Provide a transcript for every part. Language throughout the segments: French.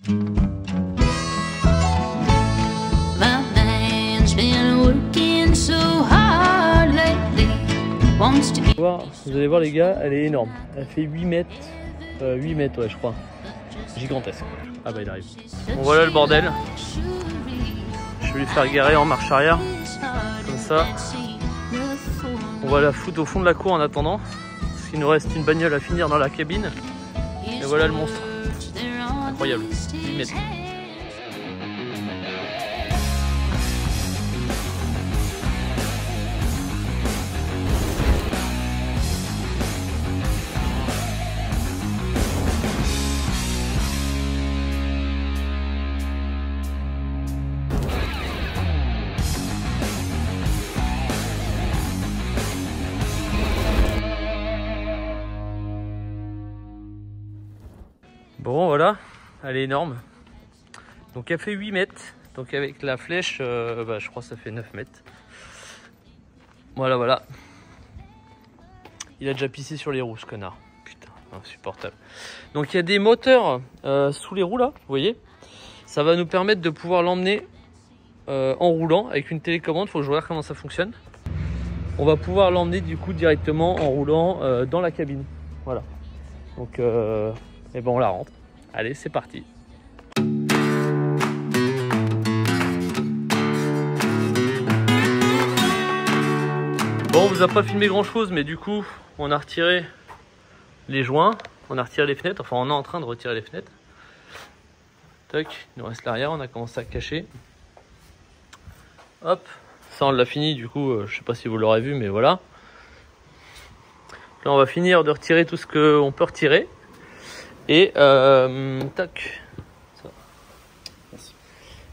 Vous allez voir les gars, elle est énorme. Elle fait 8 mètres, 8 mètres ouais je crois. Gigantesque. Ah bah il arrive. Bon voilà le bordel. Je vais lui faire garer en marche arrière. Comme ça. On va la foutre au fond de la cour en attendant. Parce qu'il nous reste une bagnole à finir dans la cabine. Et voilà le monstre. Incroyable. 8 mètres. Bon voilà, elle est énorme. Donc elle fait 8 mètres. Donc avec la flèche, je crois que ça fait 9 mètres. Voilà. Il a déjà pissé sur les roues ce connard. Putain, insupportable. Donc il y a des moteurs sous les roues là, vous voyez. Ça va nous permettre de pouvoir l'emmener en roulant avec une télécommande. Faut que je regarde comment ça fonctionne. On va pouvoir l'emmener du coup directement en roulant dans la cabine. Voilà. Donc et ben on la rentre. Allez, c'est parti. Bon, on vous a pas filmé grand chose, mais du coup, on a retiré les joints, on a retiré les fenêtres, enfin on est en train de retirer les fenêtres. Tac, il nous reste l'arrière, on a commencé à cacher. Hop, ça on l'a fini, du coup, je sais pas si vous l'aurez vu, mais voilà. Là, on va finir de retirer tout ce qu'on peut retirer. Et tac. Ça.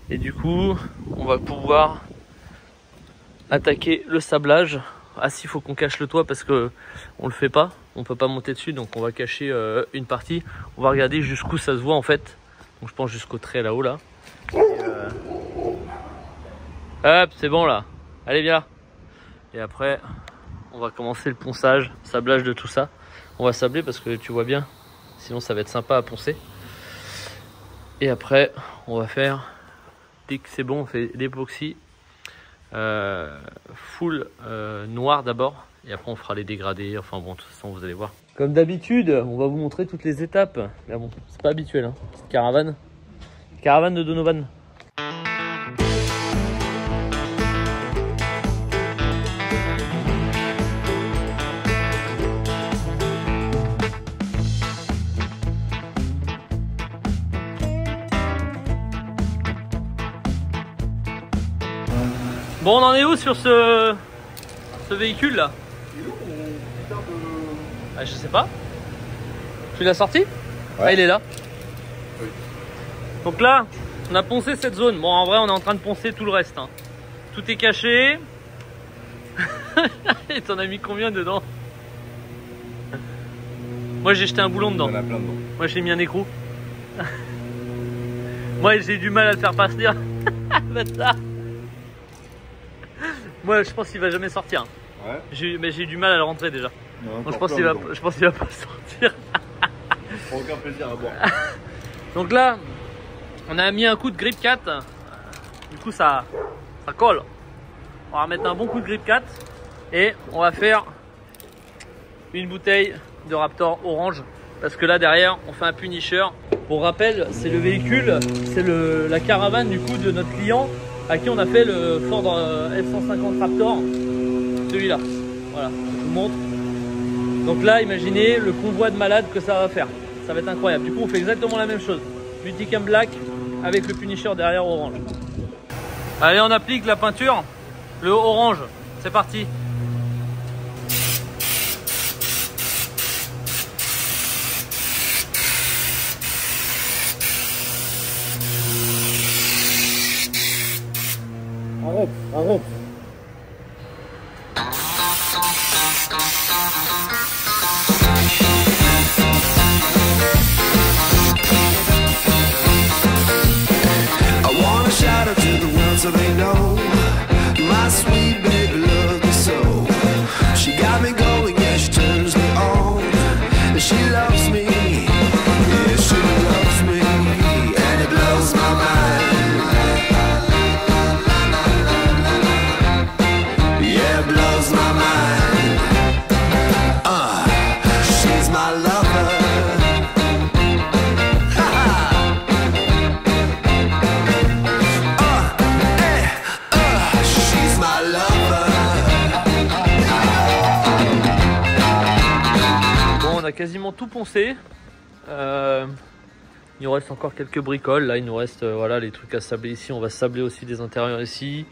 Et du coup, on va pouvoir attaquer le sablage. Ah si, il faut qu'on cache le toit parce que on le fait pas. On peut pas monter dessus, donc on va cacher une partie. On va regarder jusqu'où ça se voit en fait. Donc je pense jusqu'au trait là-haut là. Hop, c'est bon là. Allez, viens là. Et après, on va commencer le ponçage, sablage de tout ça. On va sabler parce que tu vois bien. Sinon ça va être sympa à poncer. Et après on va faire, dès que c'est bon, on fait l'époxy full noir d'abord. Et après on fera les dégradés. Enfin bon, de toute façon vous allez voir. Comme d'habitude, on va vous montrer toutes les étapes. Mais bon, c'est pas habituel hein. Cette caravane. Caravane de Donovan. Bon, on en est où sur ce véhicule là? Ah, je sais pas. Tu l'as sorti? Ouais. Ah, il est là. Oui. Donc là, on a poncé cette zone. Bon, en vrai, on est en train de poncer tout le reste. Hein. Tout est caché. Et t'en as mis combien dedans? Moi, j'ai jeté un boulon dedans. Il y en a plein dedans. Moi, j'ai mis un écrou. Moi, j'ai du mal à le faire partir. Bâtard. Moi je pense qu'il va jamais sortir. Ouais. Mais j'ai du mal à le rentrer déjà. Donc, je pense qu'il va pas sortir. Aucun plaisir à boire. Donc là, on a mis un coup de grip 4. Du coup ça colle. On va mettre un bon coup de grip 4 et on va faire une bouteille de Raptor orange. Parce que là derrière on fait un Punisher. Pour rappel, c'est le véhicule, c'est la caravane du coup de notre client à qui on a fait le Ford F-150 Raptor, celui-là. Voilà, je vous montre. Donc là, imaginez le convoi de malades que ça va faire. Ça va être incroyable. Du coup, on fait exactement la même chose. Multicam black avec le Punisher derrière orange. Allez, on applique la peinture, le orange. C'est parti. Arrête. I wanna shout out to the world so they know my sweet baby loves me so. She got me going, yeah, she turns me on. And she loves me, yeah, she loves me. And quasiment tout poncé. Il nous reste encore quelques bricoles. Là, il nous reste voilà, les trucs à sabler ici. On va sabler aussi des intérieurs ici.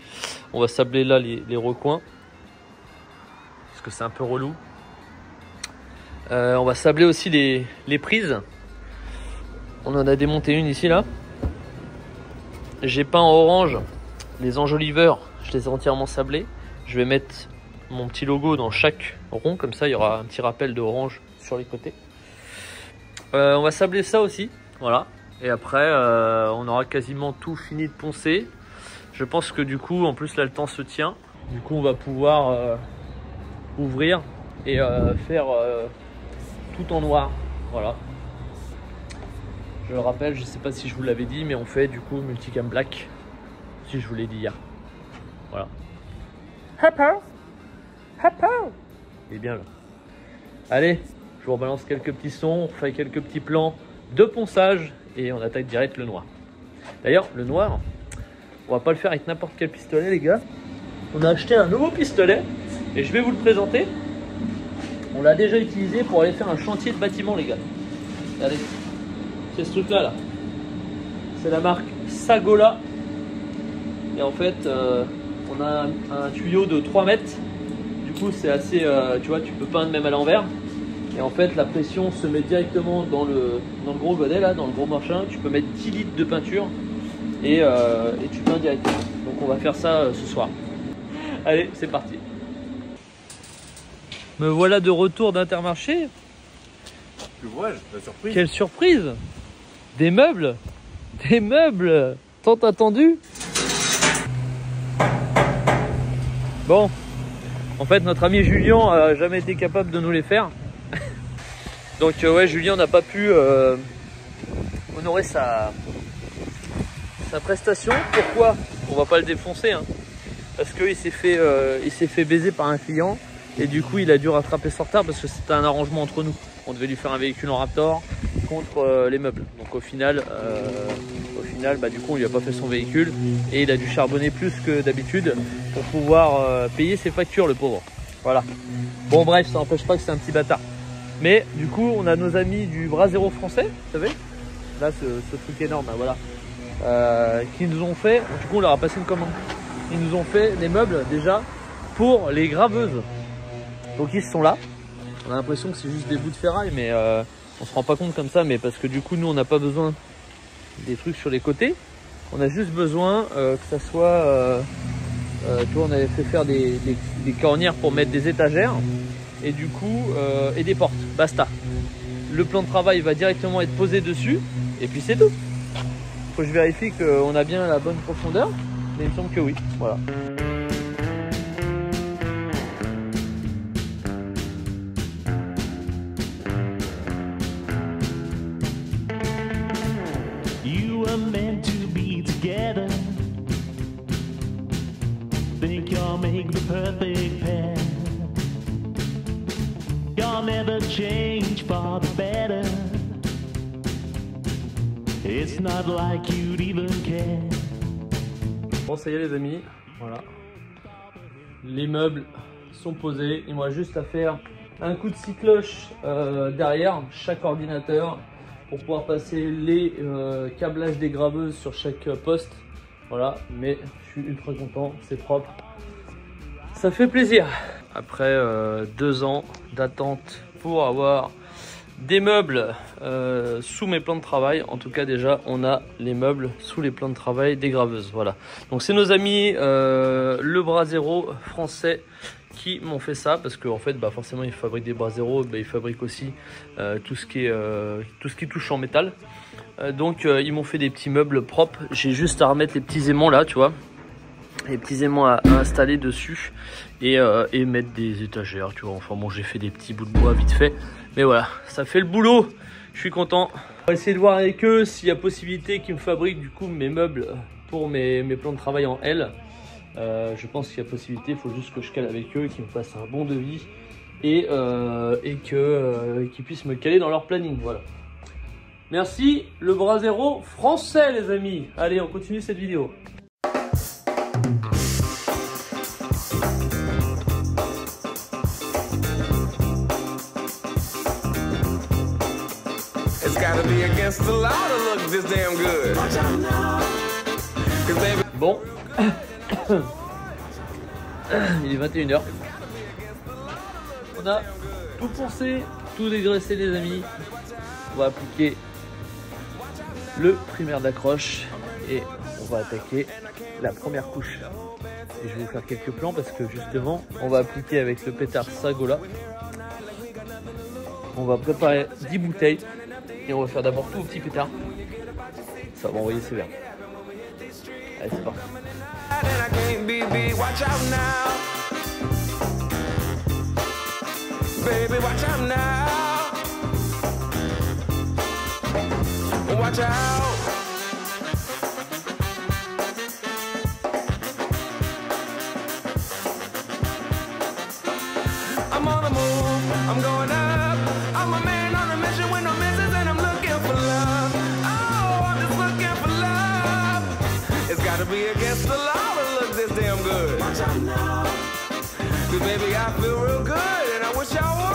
On va sabler là les recoins. Parce que c'est un peu relou. On va sabler aussi les prises. On en a démonté une ici là. J'ai peint en orange les enjoliveurs. Je les ai entièrement sablés. Je vais mettre mon petit logo dans chaque rond. Comme ça, il y aura un petit rappel de orange sur les côtés. On va sabler ça aussi. Voilà. Et après, on aura quasiment tout fini de poncer. Je pense que du coup, en plus là, le temps se tient. Du coup, on va pouvoir ouvrir et faire tout en noir. Voilà. Je le rappelle, je sais pas si je vous l'avais dit, mais on fait du coup multicam black. Si je vous l'ai dit hier. Voilà. Il est bien là. Allez, je vous rebalance quelques petits sons, on fait quelques petits plans de ponçage et on attaque direct le noir. D'ailleurs, le noir, on va pas le faire avec n'importe quel pistolet, les gars. On a acheté un nouveau pistolet et je vais vous le présenter. On l'a déjà utilisé pour aller faire un chantier de bâtiment, les gars. Regardez, c'est ce truc-là, là. C'est la marque Sagola. Et en fait, on a un tuyau de 3 mètres. Du coup, c'est assez, tu vois, tu peux peindre même à l'envers. Et en fait, la pression se met directement dans le gros godet, là, dans le gros machin. Tu peux mettre 10 litres de peinture et tu peins directement. Donc, on va faire ça ce soir. Allez, c'est parti. Me voilà de retour d'Intermarché. L'ouvrage, la surprise. Quelle surprise! Des meubles! Des meubles! Tant attendus! Bon, en fait, notre ami Julien a jamais été capable de nous les faire. Donc, ouais, Julien n'a pas pu honorer sa prestation. Pourquoi? On va pas le défoncer, hein. Parce qu'il s'est fait baiser par un client. Et du coup, il a dû rattraper son retard parce que c'était un arrangement entre nous. On devait lui faire un véhicule en Raptor contre les meubles. Donc au final, bah, du coup, on lui a pas fait son véhicule et il a dû charbonner plus que d'habitude pour pouvoir payer ses factures, le pauvre. Voilà. Bon, bref, ça n'empêche pas que c'est un petit bâtard. Mais du coup, on a nos amis du Bras Zéro français, vous savez, là, ce truc énorme, là, voilà, qui nous ont fait. Du coup, on leur a passé une commande. Ils nous ont fait des meubles déjà pour les graveuses. Donc ils sont là. On a l'impression que c'est juste des bouts de ferraille, mais on se rend pas compte comme ça. Mais parce que du coup, nous, on n'a pas besoin des trucs sur les côtés. On a juste besoin que ça soit. Tu vois, on avait fait faire des cornières pour mettre des étagères et du coup et des portes. Basta. Le plan de travail va directement être posé dessus et puis c'est tout. Faut que je vérifie qu'on a bien la bonne profondeur, mais il me semble que oui. Voilà. Think you'll make the perfect pair. You'll never change for the better. It's not like you'd even care. Bon, ça y est les amis, voilà. Les meubles sont posés. Il me reste juste à faire un coup de scie cloche derrière chaque ordinateur pour pouvoir passer les câblages des graveuses sur chaque poste. Voilà, mais je suis ultra content, c'est propre. Ça fait plaisir. Après 2 ans d'attente pour avoir des meubles sous mes plans de travail. En tout cas, déjà, on a les meubles sous les plans de travail des graveuses. Voilà. Donc, c'est nos amis le Bras Zéro français qui m'ont fait ça. Parce qu'en fait, bah, forcément, ils fabriquent des Bras Zéro. Bah, ils fabriquent aussi tout ce qui touche en métal. Donc, ils m'ont fait des petits meubles propres. J'ai juste à remettre les petits aimants là, tu vois. Les petits aimants à installer dessus et mettre des étagères, tu vois. Enfin bon, j'ai fait des petits bouts de bois vite fait, mais voilà, ça fait le boulot. Je suis content. On va essayer de voir avec eux s'il y a possibilité qu'ils me fabriquent du coup mes meubles pour mes plans de travail en L. Je pense qu'il y a possibilité. Il faut juste que je cale avec eux, qu'ils me fassent un bon devis et qu'ils puissent me caler dans leur planning. Voilà. Merci le Bras Zéro français, les amis. Allez, on continue cette vidéo. Bon. Il est 21h. On a tout poncé, tout dégraissé les amis. On va appliquer le primaire d'accroche et on va attaquer la première couche. Et je vais vous faire quelques plans parce que justement on va appliquer avec le pétard Sagola. On va préparer 10 bouteilles et on va faire d'abord tout au petit pétard. Ça va envoyer sévère. Allez, c'est parti. Baby, watch out now. Watch out. I'm on the move, I'm going up. I'm a man on a mission with no missions and I'm looking for love. Oh, I'm just looking for love. It's gotta be against the law to look this damn good. Watch out now. Cause baby, I feel real good. Wish I would.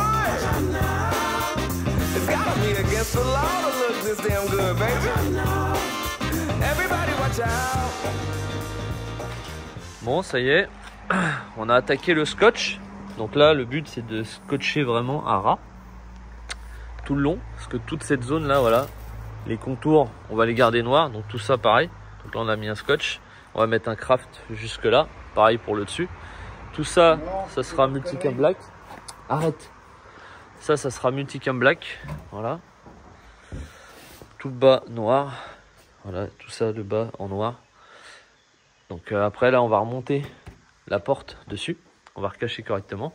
It's gotta be against the law to look this damn good, baby. Everybody watch out. Bon, ça y est, on a attaqué le scotch. Donc là, le but c'est de scotcher vraiment à ras tout le long, parce que toute cette zone là, voilà, les contours, on va les garder noirs. Donc tout ça, pareil. Donc là, on a mis un scotch. On va mettre un craft jusque là, pareil pour le dessus. Tout ça, ça sera multicam black. Arrête. Ça sera multicam black. Voilà. Tout le bas noir. Voilà, tout ça, le bas en noir. Donc après, là, on va remonter la porte dessus. On va recacher correctement.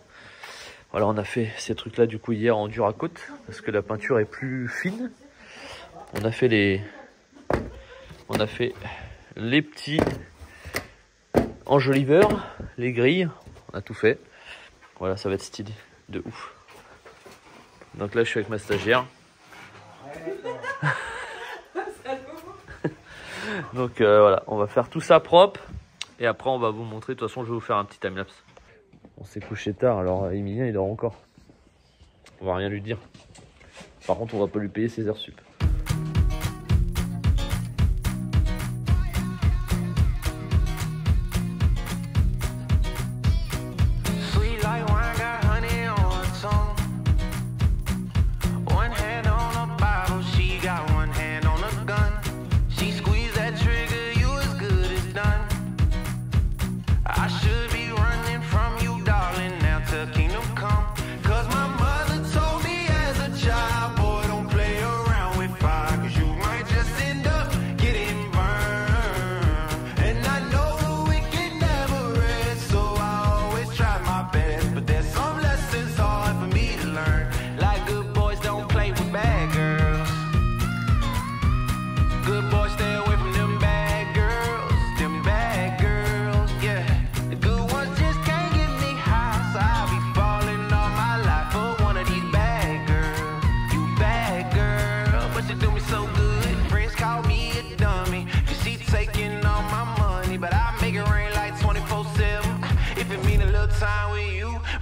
Voilà, on a fait ces trucs-là, du coup, hier en Duracoat. Parce que la peinture est plus fine. On a fait les petits enjoliveurs, les grilles. On a tout fait. Voilà, ça va être stylé. De ouf. Donc là je suis avec ma stagiaire. Donc voilà, on va faire tout ça propre et après on va vous montrer. De toute façon je vais vous faire un petit timelapse. On s'est couché tard, alors Emilien il dort encore. On va rien lui dire. Par contre on va pas lui payer ses heures sup.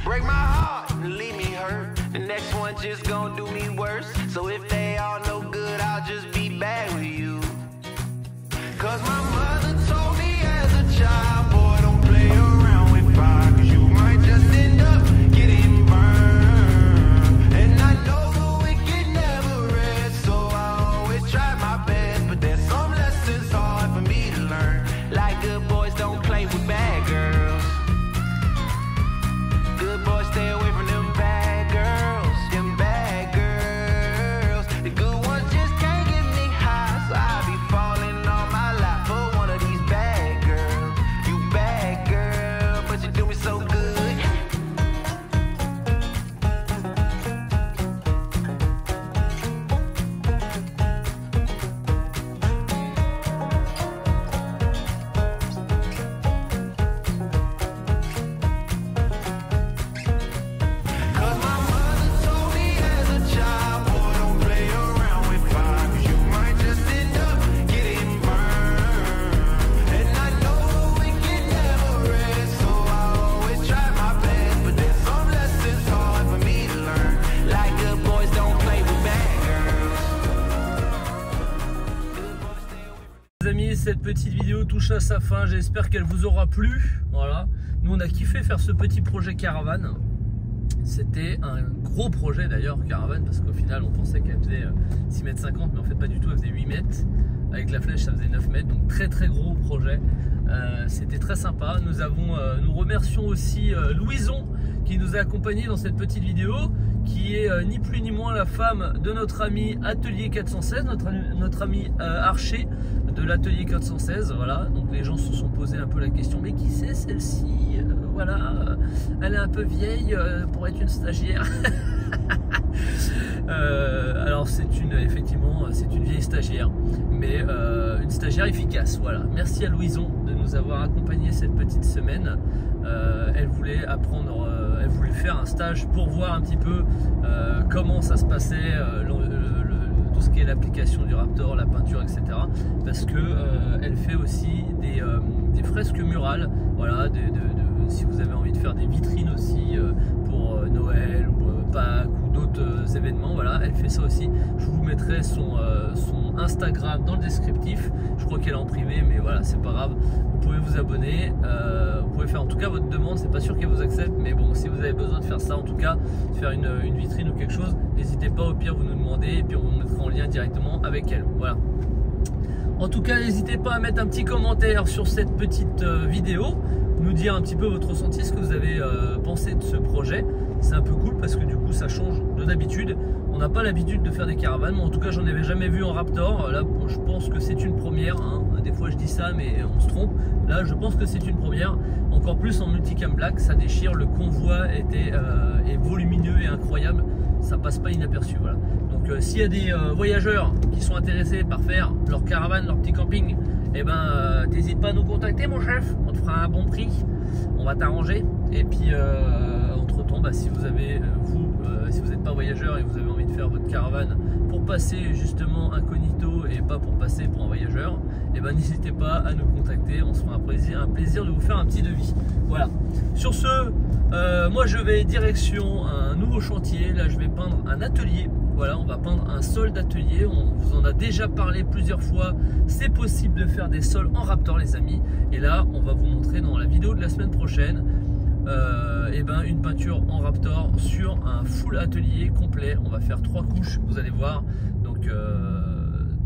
Break my heart and leave me hurt. The next one just gonna do me worse. So if they all no good, I'll just be bad with you. Cause my mother told me as a child, boy, don't play around with fire. Cause you might just end up getting burned. And I know the wicked never rest, so I always try my best. But there's some lessons hard for me to learn. Like good boys don't play with bad girls. Good boys stay away from them bad girls. Them bad girls. Les amis, cette petite vidéo touche à sa fin, j'espère qu'elle vous aura plu. Voilà, nous on a kiffé faire ce petit projet caravane. C'était un gros projet d'ailleurs, caravane, parce qu'au final on pensait qu'elle faisait 6,50 m, mais en fait pas du tout, elle faisait 8 mètres. Avec la flèche ça faisait 9 mètres, donc très très gros projet. C'était très sympa. Nous remercions aussi Louison qui nous a accompagnés dans cette petite vidéo, qui est ni plus ni moins la femme de notre ami Atelier 416, notre ami Archer de l'Atelier 416. Voilà, donc les gens se sont posé un peu la question, mais qui c'est celle-ci? Voilà, elle est un peu vieille pour être une stagiaire. Alors effectivement c'est une vieille stagiaire, mais une stagiaire efficace. Voilà, merci à Louison de nous avoir accompagnés cette petite semaine. Elle voulait apprendre, elle voulait faire un stage pour voir un petit peu comment ça se passait, tout ce qui est l'application du Raptor, la peinture, etc. Parce que elle fait aussi des fresques murales. Voilà, si vous avez envie de faire des vitrines aussi pour Noël ou Pâques ou d'autres événements, voilà, elle fait ça aussi. Je vous mettrai son Instagram dans le descriptif. Je crois qu'elle est en privé, mais voilà, c'est pas grave. Vous pouvez vous abonner, vous pouvez faire en tout cas votre demande. C'est pas sûr qu'elle vous accepte, mais bon, si vous avez besoin de faire ça, en tout cas, de faire une vitrine ou quelque chose, n'hésitez pas. Au pire, vous nous demandez et puis on vous mettra en lien directement avec elle. Voilà. En tout cas, n'hésitez pas à mettre un petit commentaire sur cette petite vidéo, nous dire un petit peu votre ressenti, ce que vous avez pensé de ce projet. C'est un peu cool parce que du coup ça change de d'habitude. On n'a pas l'habitude de faire des caravanes, mais en tout cas j'en avais jamais vu en Raptor. Là je pense que c'est une première, hein. Des fois je dis ça mais on se trompe. Là je pense que c'est une première, encore plus en multicam black, ça déchire. Le convoi est volumineux et incroyable, ça passe pas inaperçu. Voilà. Donc s'il y a des voyageurs qui sont intéressés par faire leur caravane, leur petit camping, eh ben t'hésites pas à nous contacter mon chef, on te fera un bon prix, on va t'arranger. Et puis entre temps, si vous avez si vous n'êtes pas voyageur et vous avez envie de faire votre caravane pour passer justement incognito et pas pour passer pour un voyageur, et ben n'hésitez pas à nous contacter, on se fera un plaisir de vous faire un petit devis. Voilà, sur ce moi je vais direction un nouveau chantier. Là je vais peindre un atelier. Voilà, on va peindre un sol d'atelier. On vous en a déjà parlé plusieurs fois. C'est possible de faire des sols en Raptor les amis. Et là on va vous montrer dans la vidéo de la semaine prochaine et ben une peinture en Raptor sur un full atelier complet. On va faire 3 couches, vous allez voir. Donc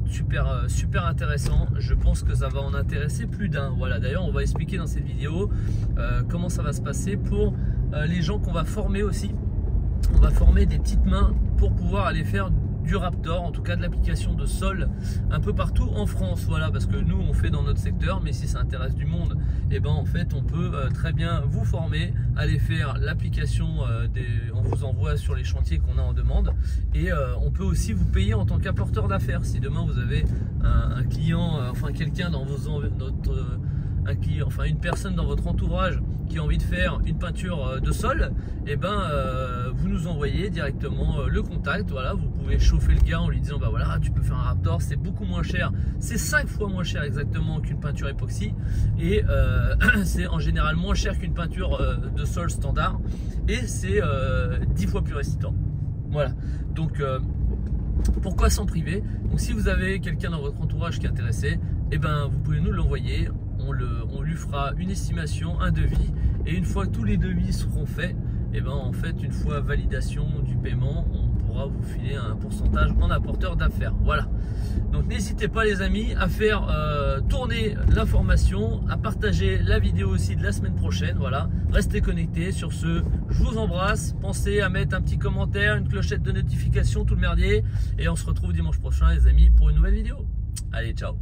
super intéressant. Je pense que ça va en intéresser plus d'un. Voilà, d'ailleurs on va expliquer dans cette vidéo comment ça va se passer pour les gens qu'on va former aussi. On va former des petites mains pour pouvoir aller faire du Raptor, en tout cas de l'application de sol un peu partout en France. Voilà, parce que nous on fait dans notre secteur, mais si ça intéresse du monde, et ben en fait on peut très bien vous former, aller faire l'application on vous envoie sur les chantiers qu'on a en demande, et on peut aussi vous payer en tant qu'apporteur d'affaires. Si demain vous avez un client, enfin quelqu'un dans une personne dans votre entourage qui a envie de faire une peinture de sol, et ben vous nous envoyez directement le contact. Voilà, vous pouvez chauffer le gars en lui disant bah voilà, tu peux faire un Raptor, c'est beaucoup moins cher, c'est 5 fois moins cher exactement qu'une peinture époxy, et c'est en général moins cher qu'une peinture de sol standard, et c'est 10 fois plus résistant. Voilà, donc pourquoi s'en priver? Donc si vous avez quelqu'un dans votre entourage qui est intéressé, et ben vous pouvez nous l'envoyer. On lui fera une estimation, un devis, et une fois que tous les devis seront faits, et ben en fait une fois validation du paiement, on pourra vous filer un pourcentage en apporteur d'affaires. Voilà, donc n'hésitez pas les amis à faire tourner l'information, à partager la vidéo aussi de la semaine prochaine. Voilà, restez connectés. Sur ce, je vous embrasse, pensez à mettre un petit commentaire, une clochette de notification, tout le merdier, et on se retrouve dimanche prochain les amis pour une nouvelle vidéo. Allez, ciao.